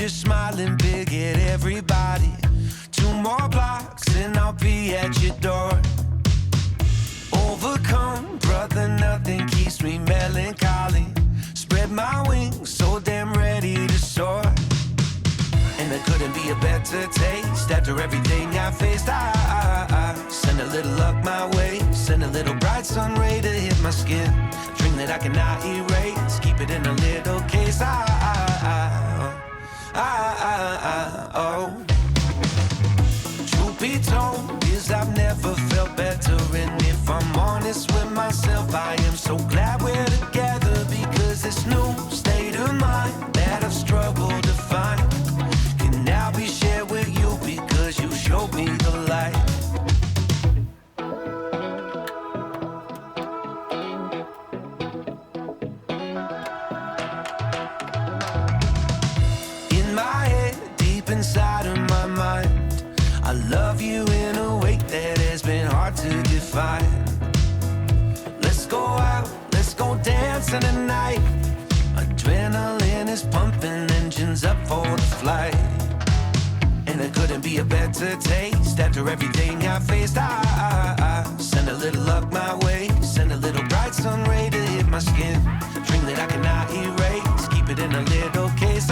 future smiling big at everybody. 2 more blocks and I'll be at your door. Overcome, brother, nothing keeps me melancholy. Spread my wings, so damn ready to soar. And there couldn't be a better taste after everything I faced. I send a little luck my way, send a little bright sun ray to hit my skin. Dream that I cannot erase, keep it in a little case. Truth be told, is I've never felt better. And if I'm honest with myself, I am so glad we're together. Because this new state of mind that I've struggled to find can now be shared with you because you showed me the light. In my head, deep inside of my mind, I love you in a way that has been hard to define. Let's go out, let's go dancing tonight. Adrenaline is pumping, engines up for the flight. And there couldn't be a better taste after everything I faced. I send a little luck my way, send a little bright sun ray to hit my skin. Dream that I cannot erase, keep it in a little case.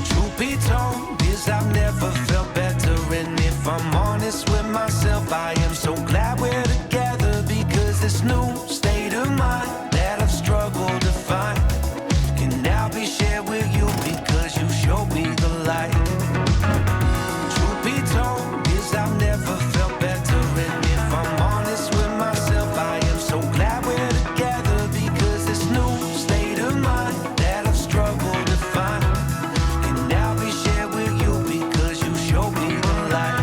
Truth be told, is I've never felt better. And if I'm honest with myself, I am so glad we're together. Because this new state of mind that I've struggled to find can now be shared with you because you showed me the light. Truth be told, is I've never felt better. And if I'm honest with myself, I am so glad we're together. Because this new state of mind that I've struggled to find can now be shared with you because you showed me the light.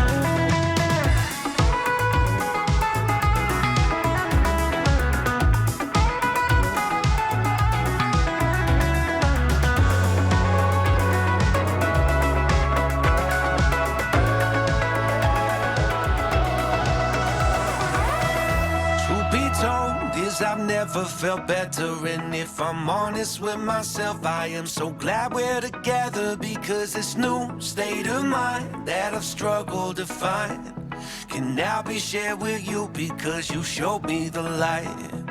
Truth be told, is I've never felt better. And if I'm honest with myself, I am so glad we're together. Because this new state of mind that I've struggled to find can now be shared with you because you showed me the light.